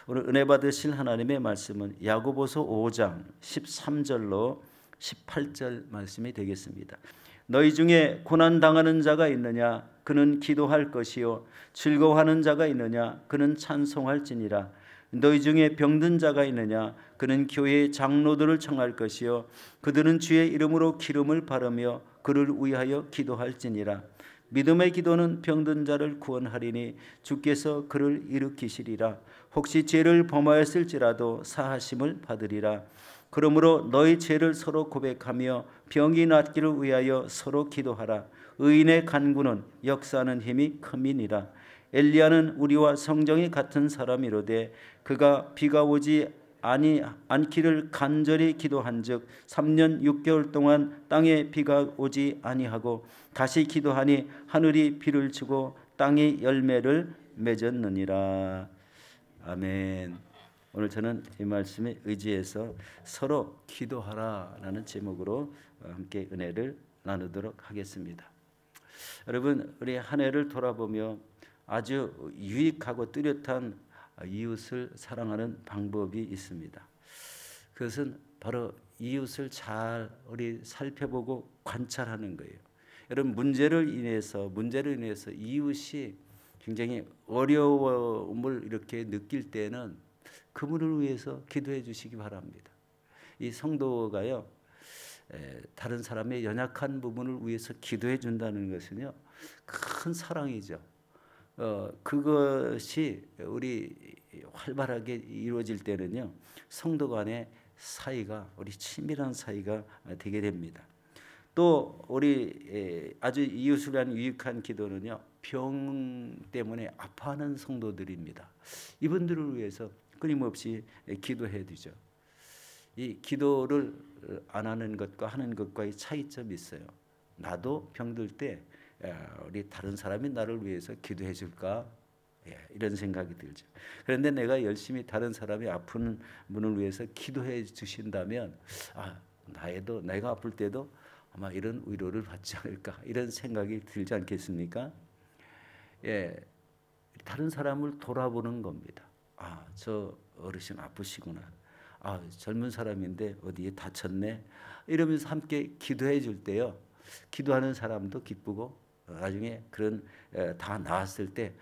오늘 은혜 받으실 하나님의 말씀은 야고보서 5장 13절로 18절 말씀이 되겠습니다. 너희 중에 고난 당하는 자가 있느냐? 그는 기도할 것이요. 즐거워하는 자가 있느냐? 그는 찬송할지니라. 너희 중에 병든 자가 있느냐? 그는 교회의 장로들을 청할 것이요. 그들은 주의 이름으로 기름을 바르며 그를 위하여 기도할지니라. 믿음의 기도는 병든 자를 구원하리니 주께서 그를 일으키시리라. 혹시 죄를 범하였을지라도 사하심을 받으리라. 그러므로 너희 죄를 서로 고백하며 병이 낫기를 위하여 서로 기도하라. 의인의 간구는 역사하는 힘이 큼이니라. 엘리야는 우리와 성정이 같은 사람이로되 그가 비가 오지 않기를 간절히 기도한즉 3년 6개월 동안 땅에 비가 오지 아니하고 다시 기도하니 하늘이 비를 주고 땅이 열매를 맺었느니라. 아멘. 오늘 저는 이 말씀에 의지해서 서로 기도하라라는 제목으로 함께 은혜를 나누도록 하겠습니다. 여러분, 우리 한 해를 돌아보며 아주 유익하고 뚜렷한 이웃을 사랑하는 방법이 있습니다. 그것은 바로 이웃을 잘 우리 살펴보고 관찰하는 거예요. 여러분, 문제를 인해서 이웃이 굉장히 어려움을 이렇게 느낄 때는 그분을 위해서 기도해 주시기 바랍니다. 이 성도가요, 다른 사람의 연약한 부분을 위해서 기도해 준다는 것은요, 큰 사랑이죠. 그것이 우리 활발하게 이루어질 때는요, 성도 간의 사이가, 우리 친밀한 사이가 되게 됩니다. 또 우리 아주 이웃을 위한 유익한 기도는요, 병 때문에 아파하는 성도들입니다. 이분들을 위해서 끊임없이 기도해야 되죠. 이 기도를 안 하는 것과 하는 것과의 차이점이 있어요. 나도 병들 때 우리 다른 사람이 나를 위해서 기도해 줄까? 이런 생각이 들죠. 그런데 내가 열심히 다른 사람이 아픈 분을 위해서 기도해 주신다면 내가 아플 때도 아마 이런 위로를 받지 않을까, 이런 생각이 들지 않겠습니까? 다른 사람을 돌아보는 겁니다. 저 어르신 아프시구나. 젊은 사람인데 어디에 다쳤네. 이러면서 함께 기도해 줄 때요, 기도하는 사람도 기쁘고 나중에 그런 다 나았을 때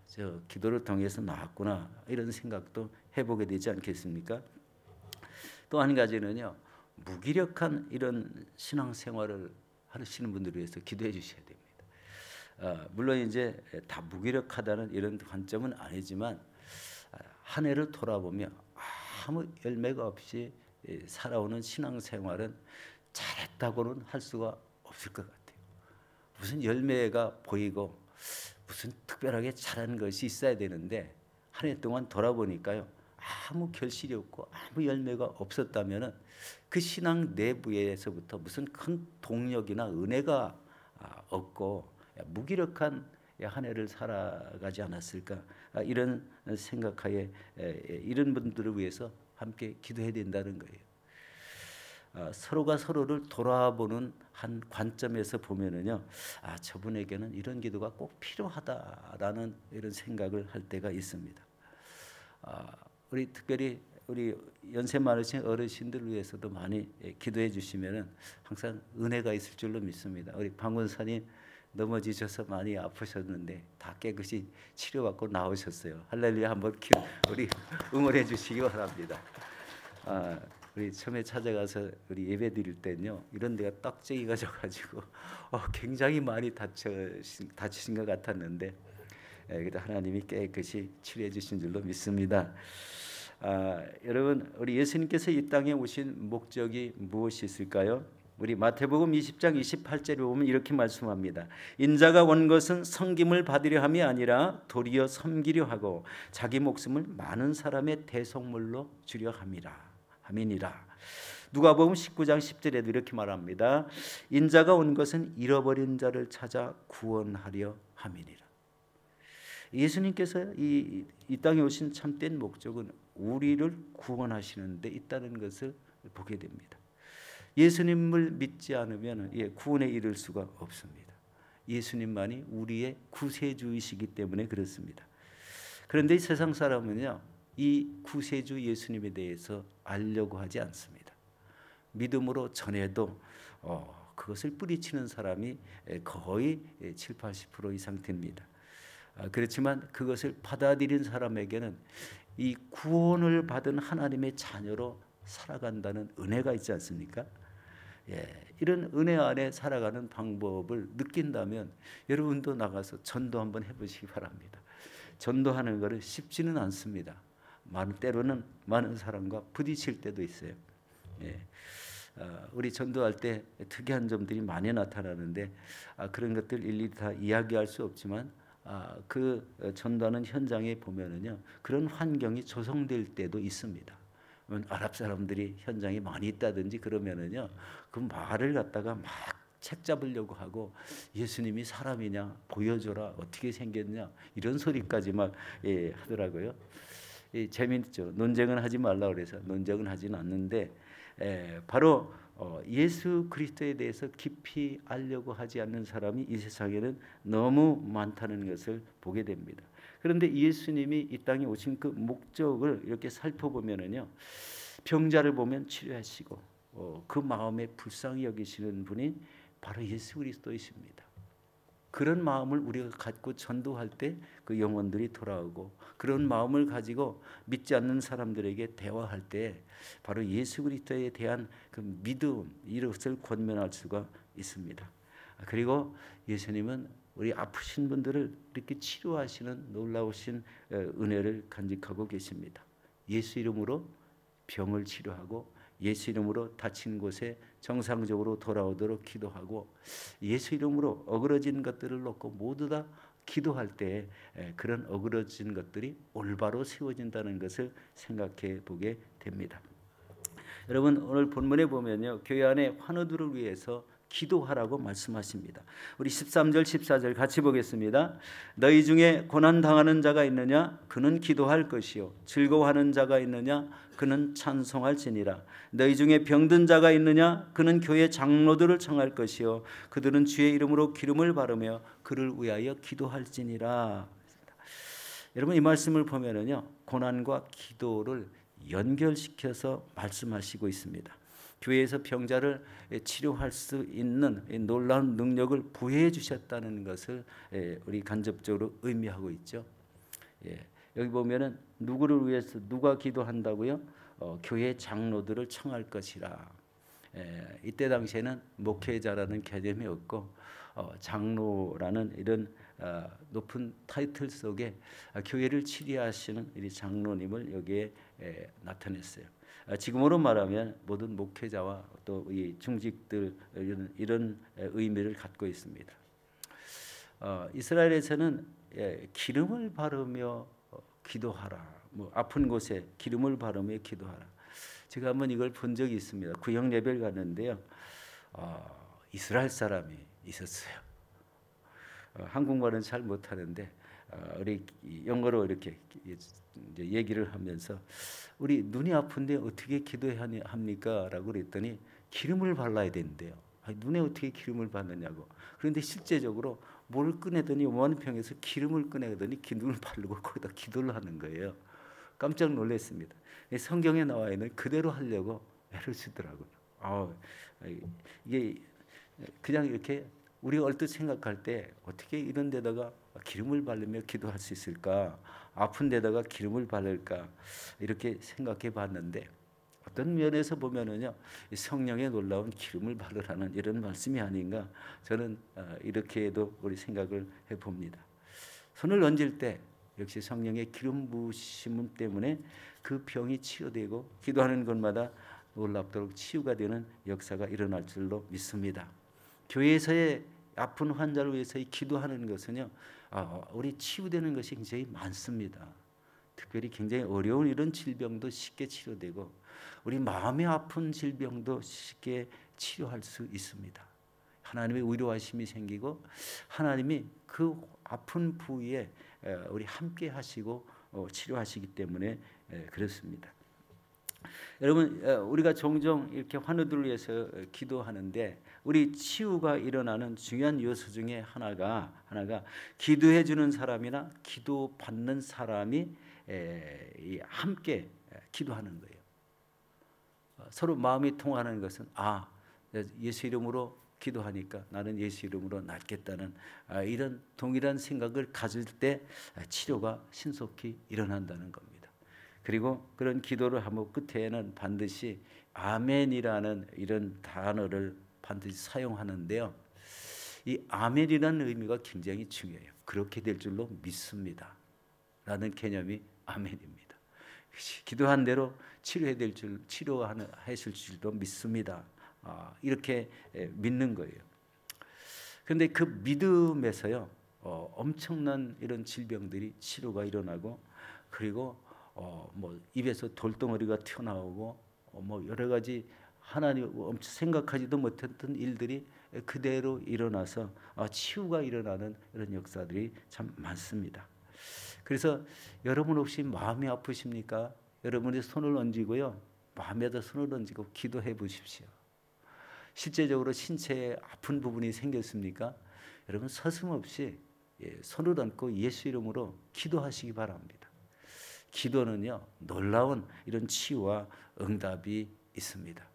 저 기도를 통해서 나았구나, 이런 생각도 해보게 되지 않겠습니까? 또 한 가지는요, 무기력한 이런 신앙생활을 하시는 분들을 위해서 기도해 주셔야 됩니다. 물론 이제 다 무기력하다는 이런 관점은 아니지만 한 해를 돌아보며 아무 열매가 없이 살아오는 신앙생활은 잘했다고는 할 수가 없을 것 같아요. 무슨 열매가 보이고 무슨 특별하게 잘한 것이 있어야 되는데 한 해 동안 돌아보니까요, 아무 결실이 없고 아무 열매가 없었다면 그 신앙 내부에서부터 무슨 큰 동력이나 은혜가 없고 무기력한 한 해를 살아가지 않았을까, 이런 생각하에 이런 분들을 위해서 함께 기도해야 된다는 거예요. 서로가 서로를 돌아보는 한 관점에서 보면은요, 저분에게는 이런 기도가 꼭 필요하다라는 이런 생각을 할 때가 있습니다. 우리 특별히 우리 연세 많으신 어르신들을 위해서도 많이 기도해 주시면은 항상 은혜가 있을 줄로 믿습니다. 우리 방문사님 넘어지셔서 많이 아프셨는데 다 깨끗이 치료받고 나오셨어요. 할렐루야. 한번 우리 응원해 주시기 바랍니다. 우리 처음에 찾아가서 우리 예배 드릴 때는요, 이런 데가 딱쟁이가 져가지고 굉장히 많이 다치신 것 같았는데 그래도 하나님이 깨끗이 치료해 주신 줄로 믿습니다. 여러분, 우리 예수님께서 이 땅에 오신 목적이 무엇이 있을까요? 우리 마태복음 20장 28절에 보면 이렇게 말씀합니다. 인자가 온 것은 섬김을 받으려 함이 아니라 도리어 섬기려 하고 자기 목숨을 많은 사람의 대속물로 주려 함이니라. 누가복음 19장 10절에도 이렇게 말합니다. 인자가 온 것은 잃어버린 자를 찾아 구원하려 함이니라. 예수님께서 이 땅에 오신 참된 목적은 우리를 구원하시는 데 있다는 것을 보게 됩니다. 예수님을 믿지 않으면 구원에 이를 수가 없습니다. 예수님만이 우리의 구세주이시기 때문에 그렇습니다. 그런데 이 세상 사람은요, 이 구세주 예수님에 대해서 알려고 하지 않습니다. 믿음으로 전해도 그것을 뿌리치는 사람이 거의 7, 80% 이상 됩니다. 그렇지만 그것을 받아들인 사람에게는 이 구원을 받은 하나님의 자녀로 살아간다는 은혜가 있지 않습니까? 이런 은혜 안에 살아가는 방법을 느낀다면 여러분도 나가서 전도 한번 해보시기 바랍니다. 전도하는 것은 쉽지는 않습니다. 때로는 많은 사람과 부딪힐 때도 있어요. 우리 전도할 때 특이한 점들이 많이 나타나는데 그런 것들 일일이 다 이야기할 수 없지만 그 전도하는 현장에 보면은요, 그런 환경이 조성될 때도 있습니다. 아랍 사람들이 현장에 많이 있다든지 그러면은요, 그 말을 갖다가 막 책 잡으려고 하고 예수님이 사람이냐 보여줘라, 어떻게 생겼냐, 이런 소리까지 막 하더라고요. 재미있죠. 논쟁은 하지 말라 그래서 논쟁은 하지는 않는데 바로 예수 그리스도에 대해서 깊이 알려고 하지 않는 사람이 이 세상에는 너무 많다는 것을 보게 됩니다. 그런데 예수님이 이 땅에 오신 그 목적을 이렇게 살펴보면은요, 병자를 보면 치료하시고 그 마음에 불쌍히 여기시는 분이 바로 예수 그리스도이십니다. 그런 마음을 우리가 갖고 전도할 때 그 영혼들이 돌아오고, 그런 마음을 가지고 믿지 않는 사람들에게 대화할 때 바로 예수 그리스도에 대한 그 믿음, 이것을 권면할 수가 있습니다. 그리고 예수님은 우리 아프신 분들을 이렇게 치료하시는 놀라우신 은혜를 간직하고 계십니다. 예수 이름으로 병을 치료하고, 예수 이름으로 다친 곳에 정상적으로 돌아오도록 기도하고, 예수 이름으로 어그러진 것들을 놓고 모두 다 기도할 때 그런 어그러진 것들이 올바로 세워진다는 것을 생각해 보게 됩니다. 여러분, 오늘 본문에 보면요, 교회 안에 환우들을 위해서 기도하라고 말씀하십니다. 우리 13절 14절 같이 보겠습니다. 너희 중에 고난당하는 자가 있느냐? 그는 기도할 것이요. 즐거워하는 자가 있느냐? 그는 찬송할지니라. 너희 중에 병든 자가 있느냐? 그는 교회 장로들을 청할 것이요. 그들은 주의 이름으로 기름을 바르며 그를 위하여 기도할지니라. 여러분, 이 말씀을 보면은요, 고난과 기도를 연결시켜서 말씀하시고 있습니다. 교회에서 병자를 치료할 수 있는 놀라운 능력을 부여해 주셨다는 것을 우리 간접적으로 의미하고 있죠. 여기 보면은 누구를 위해서 누가 기도한다고요? 교회 장로들을 청할 것이라. 이때 당시에는 목회자라는 개념이 없고 장로라는 이런 높은 타이틀 속에 교회를 치리하시는 이 장로님을 여기에 나타냈어요. 지금으로 말하면 모든 목회자와 또 이 중직들 이런 의미를 갖고 있습니다. 이스라엘에서는 기름을 바르며 기도하라. 아픈 곳에 기름을 바르며 기도하라. 제가 한번 이걸 본 적이 있습니다. 구역 예배를 갔는데요, 이스라엘 사람이 있었어요. 한국말은 잘 못하는데 우리 영어로 이렇게 이제 얘기를 하면서 우리 눈이 아픈데 어떻게 기도해야 합니까? 라고 그랬더니 기름을 발라야 된대요. 눈에 어떻게 기름을 바르냐고. 그런데 실제적으로 뭘 꺼내더니 원평에서 기름을 꺼내더니 기름을 바르고 거기다 기도를 하는 거예요. 깜짝 놀랐습니다. 성경에 나와 있는 그대로 하려고 애를 쓰더라고요. 이게 그냥 이렇게 우리가 얼뜻 생각할 때 어떻게 이런 데다가 기름을 바르며 기도할 수 있을까? 아픈 데다가 기름을 바를까? 이렇게 생각해 봤는데 어떤 면에서 보면은요, 성령의 놀라운 기름을 바르라는 이런 말씀이 아닌가, 저는 이렇게도 우리 생각을 해봅니다. 손을 얹을 때 역시 성령의 기름 부으심 때문에 그 병이 치유되고 기도하는 것마다 놀랍도록 치유가 되는 역사가 일어날 줄로 믿습니다. 교회에서의 아픈 환자를 위해서 기도하는 것은요, 우리 치유되는 것이 굉장히 많습니다. 특별히 굉장히 어려운 이런 질병도 쉽게 치료되고 우리 마음이 아픈 질병도 쉽게 치료할 수 있습니다. 하나님의 위로하심이 생기고 하나님이 그 아픈 부위에 우리 함께 하시고 치료하시기 때문에 그렇습니다. 여러분, 우리가 종종 이렇게 환우들을 위해서 기도하는데 우리 치유가 일어나는 중요한 요소 중에 하나가 기도해 주는 사람이나 기도 받는 사람이 함께 기도하는 거예요. 서로 마음이 통하는 것은 예수 이름으로 기도하니까 나는 예수 이름으로 낫겠다는 이런 동일한 생각을 가질 때 치료가 신속히 일어난다는 겁니다. 그리고 그런 기도를 하면 끝에는 반드시 아멘이라는 이런 단어를 반드시 사용하는데요. 이 아멘이라는 의미가 굉장히 중요해요. 그렇게 될 줄로 믿습니다 라는 개념이 아멘입니다. 기도한 대로 치료하실 줄도 믿습니다. 이렇게 믿는 거예요. 그런데 그 믿음에서요, 엄청난 이런 질병들이 치료가 일어나고, 그리고 입에서 돌덩어리가 튀어나오고, 여러 가지 하나님 생각하지도 못했던 일들이 그대로 일어나서 치유가 일어나는 이런 역사들이 참 많습니다. 그래서 여러분 혹시 마음이 아프십니까? 여러분이 손을 얹고요, 마음에다 손을 얹고 기도해 보십시오. 실제적으로 신체에 아픈 부분이 생겼습니까? 여러분 서슴없이 손을 얹고 예수 이름으로 기도하시기 바랍니다. 기도는요, 놀라운 이런 치유와 응답이 있습니다.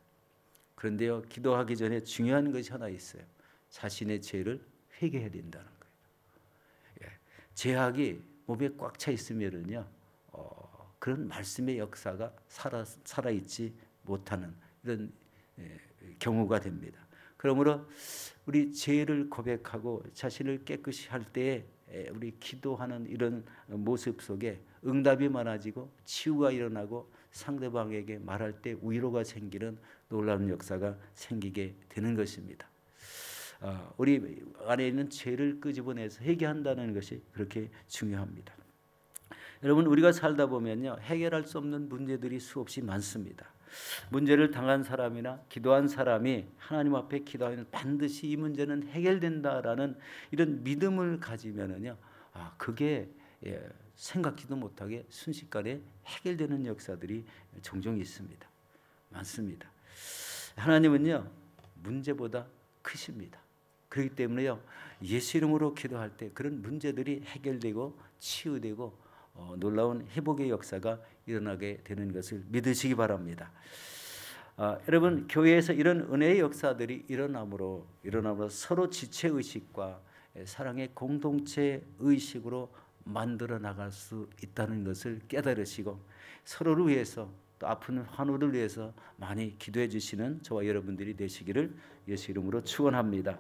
그런데요, 기도하기 전에 중요한 것이 하나 있어요. 자신의 죄를 회개해야 된다는 거예요. 죄악이 몸에 꽉 차 있으면은요, 그런 말씀의 역사가 살아있지 못하는 이런 경우가 됩니다. 그러므로 우리 죄를 고백하고 자신을 깨끗이 할 때에 우리 기도하는 이런 모습 속에 응답이 많아지고 치유가 일어나고 상대방에게 말할 때 위로가 생기는 놀라운 역사가 생기게 되는 것입니다. 우리 안에 있는 죄를 끄집어내서 회개한다는 것이 그렇게 중요합니다. 여러분, 우리가 살다 보면요, 해결할 수 없는 문제들이 수없이 많습니다. 문제를 당한 사람이나 기도한 사람이 하나님 앞에 기도하면 반드시 이 문제는 해결된다라는 이런 믿음을 가지면은요, 그게 생각지도 못하게 순식간에 해결되는 역사들이 종종 있습니다. 많습니다. 하나님은요, 문제보다 크십니다. 그렇기 때문에요, 예수 이름으로 기도할 때 그런 문제들이 해결되고 치유되고 놀라운 회복의 역사가 일어나게 되는 것을 믿으시기 바랍니다. 여러분, 교회에서 이런 은혜의 역사들이 일어남으로 서로 지체의식과 사랑의 공동체 의식으로 만들어 나갈 수 있다는 것을 깨달으시고, 서로를 위해서 또 아픈 환우를 위해서 많이 기도해 주시는 저와 여러분들이 되시기를 예수 이름으로 축원합니다.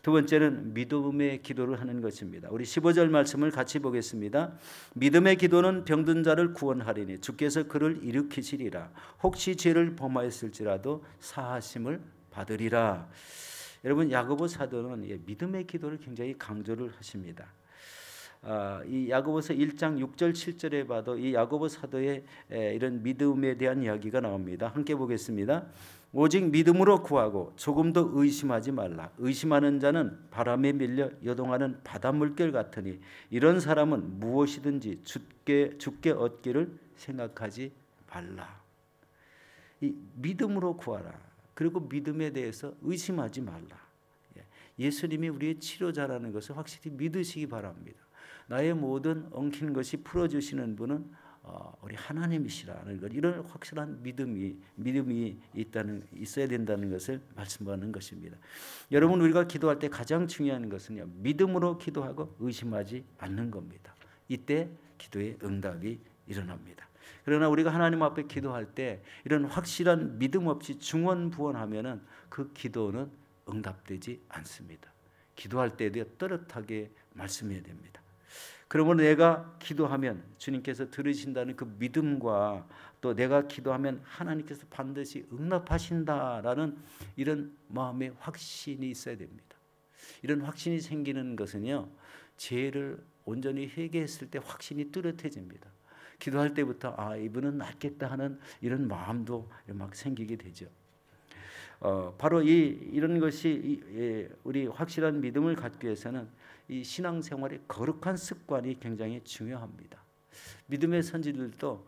두 번째는 믿음의 기도를 하는 것입니다. 우리 15절 말씀을 같이 보겠습니다. 믿음의 기도는 병든 자를 구원하리니 주께서 그를 일으키시리라. 혹시 죄를 범하였을지라도 사하심을 받으리라. 여러분, 야고보 사도는 믿음의 기도를 굉장히 강조를 하십니다. 이 야고보서 1장 6절 7절에 봐도 이 야고보 사도의 이런 믿음에 대한 이야기가 나옵니다. 함께 보겠습니다. 오직 믿음으로 구하고 조금도 의심하지 말라. 의심하는 자는 바람에 밀려 요동하는 바다 물결 같으니 이런 사람은 무엇이든지 죽게 얻기를 생각하지 말라. 이 믿음으로 구하라. 그리고 믿음에 대해서 의심하지 말라. 예수님이 우리의 치료자라는 것을 확실히 믿으시기 바랍니다. 나의 모든 엉킨 것이 풀어주시는 분은 우리 하나님이시라는 것, 이런 확실한 믿음이 있어야 된다는 것을 말씀하는 것입니다. 여러분, 우리가 기도할 때 가장 중요한 것은요, 믿음으로 기도하고 의심하지 않는 겁니다. 이때 기도의 응답이 일어납니다. 그러나 우리가 하나님 앞에 기도할 때 이런 확실한 믿음 없이 중언부언하면은 그 기도는 응답되지 않습니다. 기도할 때도 떳떳하게 말씀해야 됩니다. 그러므로 내가 기도하면 주님께서 들으신다는 그 믿음과 또 내가 기도하면 하나님께서 반드시 응답하신다라는 이런 마음의 확신이 있어야 됩니다. 이런 확신이 생기는 것은요, 죄를 온전히 회개했을 때 확신이 뚜렷해집니다. 기도할 때부터 이분은 낫겠다 하는 이런 마음도 막 생기게 되죠. 바로 이런 것이 우리 확실한 믿음을 갖기 위해서는 이 신앙생활의 거룩한 습관이 굉장히 중요합니다. 믿음의 선지들도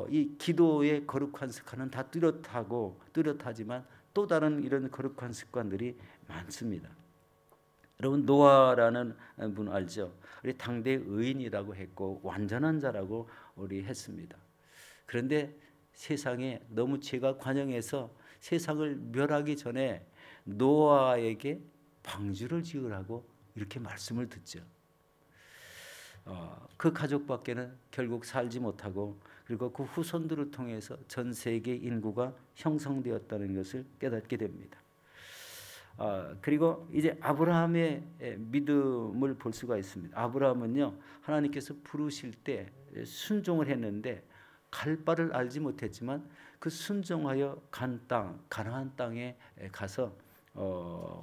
이 기도의 거룩한 습관은 다 뚜렷하지만 또 다른 이런 거룩한 습관들이 많습니다. 여러분, 노아라는 분 알죠? 우리 당대 의인이라고 했고 완전한 자라고 우리 했습니다. 그런데 세상에 너무 죄가 관영해서 세상을 멸하기 전에 노아에게 방주를 지으라고 이렇게 말씀을 듣죠. 그 가족밖에는 결국 살지 못하고, 그리고 그 후손들을 통해서 전 세계 인구가 형성되었다는 것을 깨닫게 됩니다. 그리고 이제 아브라함의 믿음을 볼 수가 있습니다. 아브라함은요, 하나님께서 부르실 때 순종을 했는데 갈 바를 알지 못했지만 그 순종하여 간 땅, 가나안 땅에 가서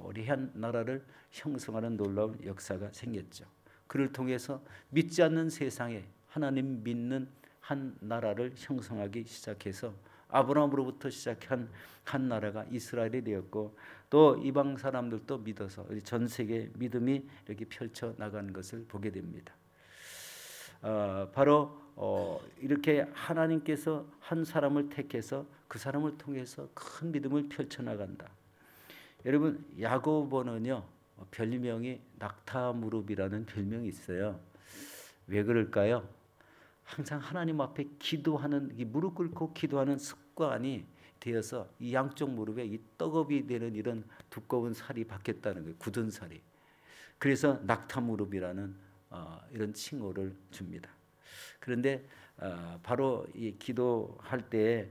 우리 한 나라를 형성하는 놀라운 역사가 생겼죠. 그를 통해서 믿지 않는 세상에 하나님 믿는 한 나라를 형성하기 시작해서 아브라함으로부터 시작한 한 나라가 이스라엘이 되었고, 또 이방 사람들도 믿어서 전 세계 믿음이 이렇게 펼쳐 나가는 것을 보게 됩니다. 바로 이렇게 하나님께서 한 사람을 택해서 그 사람을 통해서 큰 믿음을 펼쳐 나간다. 여러분, 야고보는요, 별명이 낙타무릎이라는 별명이 있어요. 왜 그럴까요? 항상 하나님 앞에 기도하는, 무릎 꿇고 기도하는 습관이 되어서 이 양쪽 무릎에 이 떡업이 되는 이런 두꺼운 살이 박혔다는 거예요. 굳은 살이. 그래서 낙타무릎이라는 이런 칭호를 줍니다. 그런데 바로 이 기도할 때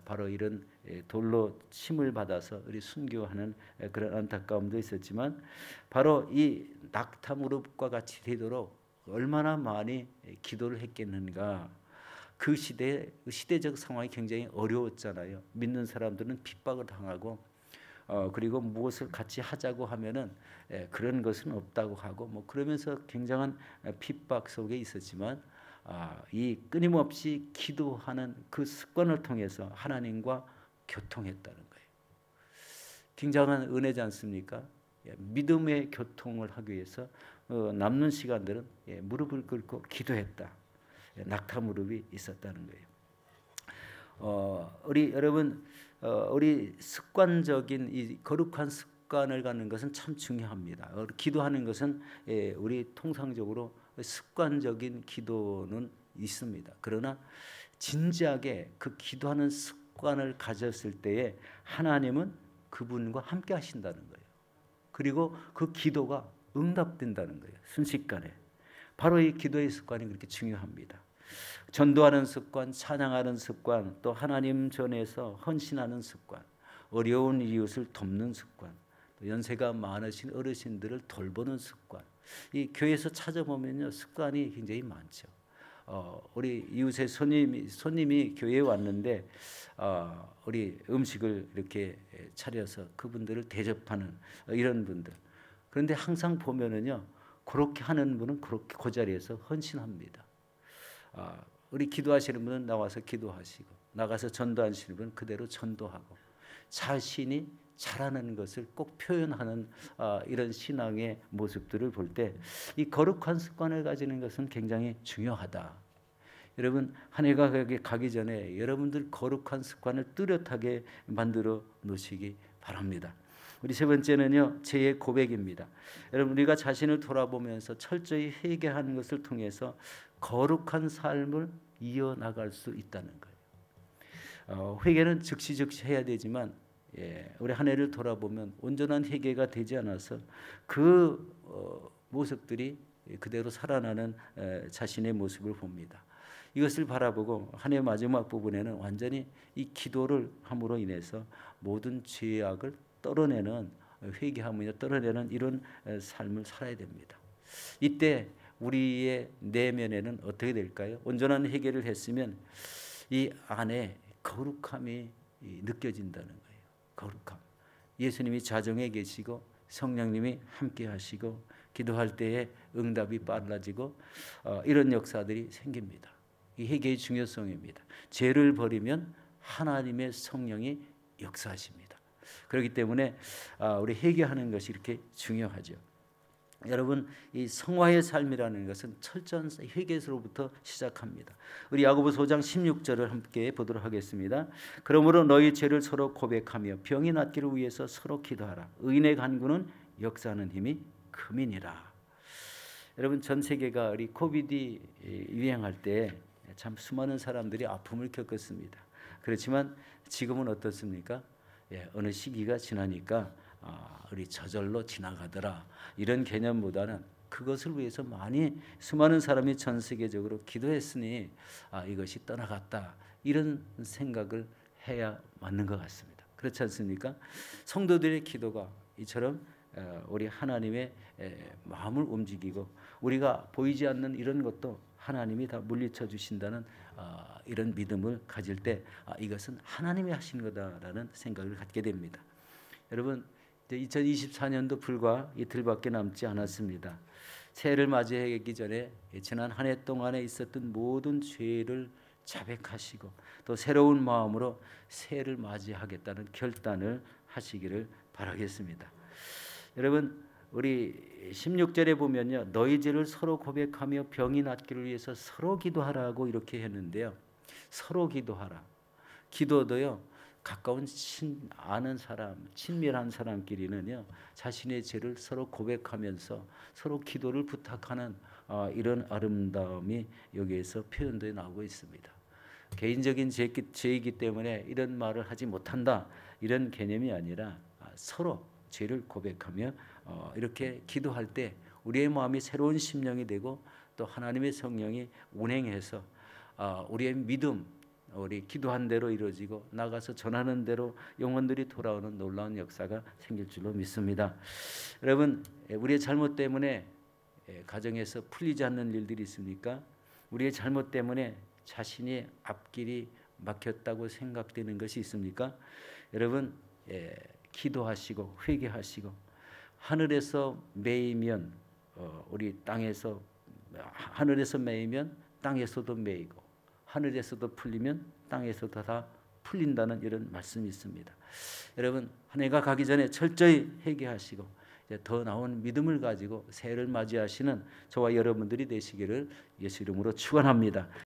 바로 이런 돌로 침을 받아서 우리 순교하는 그런 안타까움도 있었지만, 바로 이 낙타무릎과 같이 되도록 얼마나 많이 기도를 했겠는가. 그 시대적 상황이 굉장히 어려웠잖아요. 믿는 사람들은 핍박을 당하고, 그리고 무엇을 같이 하자고 하면은 그런 것은 없다고 하고, 뭐 그러면서 굉장한 핍박 속에 있었지만, 이 끊임없이 기도하는 그 습관을 통해서 하나님과 교통했다는 거예요. 굉장한 은혜지 않습니까? 믿음의 교통을 하기 위해서 남는 시간들은 무릎을 꿇고 기도했다. 낙타 무릎이 있었다는 거예요. 우리 여러분, 우리 습관적인 이 거룩한 습관을 갖는 것은 참 중요합니다. 기도하는 것은 우리 통상적으로 습관적인 기도는 있습니다. 그러나 진지하게 그 기도하는 습관을 가졌을 때에 하나님은 그분과 함께 하신다는 거예요. 그리고 그 기도가 응답된다는 거예요. 순식간에. 바로 이 기도의 습관이 그렇게 중요합니다. 전도하는 습관, 찬양하는 습관, 또 하나님 전에서 헌신하는 습관, 어려운 이웃을 돕는 습관, 또 연세가 많으신 어르신들을 돌보는 습관. 이 교회에서 찾아보면요, 습관이 굉장히 많죠. 우리 이웃의 손님이 교회에 왔는데 우리 음식을 이렇게 차려서 그분들을 대접하는 이런 분들. 그런데 항상 보면은요, 그렇게 하는 분은 그렇게 그 자리에서 헌신합니다. 우리 기도하시는 분은 나와서 기도하시고, 나가서 전도하시는 분은 그대로 전도하고, 자신이 잘하는 것을 꼭 표현하는 이런 신앙의 모습들을 볼 때 이 거룩한 습관을 가지는 것은 굉장히 중요하다. 여러분, 한 해가 가기 전에 여러분들 거룩한 습관을 뚜렷하게 만들어 놓으시기 바랍니다. 우리 세 번째는요, 죄의 고백입니다. 여러분, 우리가 자신을 돌아보면서 철저히 회개하는 것을 통해서 거룩한 삶을 이어나갈 수 있다는 거예요. 회개는 즉시 해야 되지만, 우리 한 해를 돌아보면 온전한 회개가 되지 않아서 그 모습들이 그대로 살아나는 자신의 모습을 봅니다. 이것을 바라보고 한 해 마지막 부분에는 완전히 이 기도를 함으로 인해서 모든 죄악을 떨어내는, 회개하며 떨어내는 이런 삶을 살아야 됩니다. 이때 우리의 내면에는 어떻게 될까요? 온전한 회개를 했으면 이 안에 거룩함이 느껴진다는 거예요. 거룩함. 예수님이 자정에 계시고 성령님이 함께 하시고 기도할 때에 응답이 빨라지고 이런 역사들이 생깁니다. 이 회개의 중요성입니다. 죄를 버리면 하나님의 성령이 역사하십니다. 그렇기 때문에 우리 회개하는 것이 이렇게 중요하죠. 여러분, 이 성화의 삶이라는 것은 철저한 회개에서부터 시작합니다. 우리 야고보서 5장 16절을 함께 보도록 하겠습니다. 그러므로 너희 죄를 서로 고백하며 병이 낫기를 위해서 서로 기도하라. 의인의 간구는 역사하는 힘이 금이니라. 여러분, 전 세계가 우리 코비드 유행할 때 참 수많은 사람들이 아픔을 겪었습니다. 그렇지만 지금은 어떻습니까? 어느 시기가 지나니까 우리 저절로 지나가더라 이런 개념보다는 그것을 위해서 수많은 사람이 전 세계적으로 기도했으니 이것이 떠나갔다 이런 생각을 해야 맞는 것 같습니다. 그렇지 않습니까? 성도들의 기도가 이처럼 우리 하나님의 마음을 움직이고 우리가 보이지 않는 이런 것도 하나님이 다 물리쳐 주신다는 이런 믿음을 가질 때 이것은 하나님이 하신 거다라는 생각을 갖게 됩니다. 여러분, 2024년도 불과 이틀밖에 남지 않았습니다. 새해를 맞이하기 전에 지난 한 해 동안에 있었던 모든 죄를 자백하시고 또 새로운 마음으로 새해를 맞이하겠다는 결단을 하시기를 바라겠습니다. 여러분, 우리 16절에 보면요, 너희 죄를 서로 고백하며 병이 낫기를 위해서 서로 기도하라고 이렇게 했는데요. 서로 기도하라. 기도도요, 가까운 아는 사람, 친밀한 사람끼리는요, 자신의 죄를 서로 고백하면서 서로 기도를 부탁하는 이런 아름다움이 여기에서 표현되어 나오고 있습니다. 개인적인 죄이기 때문에 이런 말을 하지 못한다 이런 개념이 아니라 서로 죄를 고백하며 이렇게 기도할 때 우리의 마음이 새로운 심령이 되고 또 하나님의 성령이 운행해서 우리의 믿음, 우리 기도한 대로 이루어지고 나가서 전하는 대로 영혼들이 돌아오는 놀라운 역사가 생길 줄로 믿습니다. 여러분, 우리의 잘못 때문에 가정에서 풀리지 않는 일들이 있습니까? 우리의 잘못 때문에 자신의 앞길이 막혔다고 생각되는 것이 있습니까? 여러분, 기도하시고 회개하시고 하늘에서 매이면 우리 땅에서 하늘에서 매이면 땅에서도 매이고 하늘에서도 풀리면 땅에서도 다 풀린다는 이런 말씀이 있습니다. 여러분, 한 해가 가기 전에 철저히 회개하시고 이제 더 나은 믿음을 가지고 새해를 맞이하시는 저와 여러분들이 되시기를 예수 이름으로 축원합니다.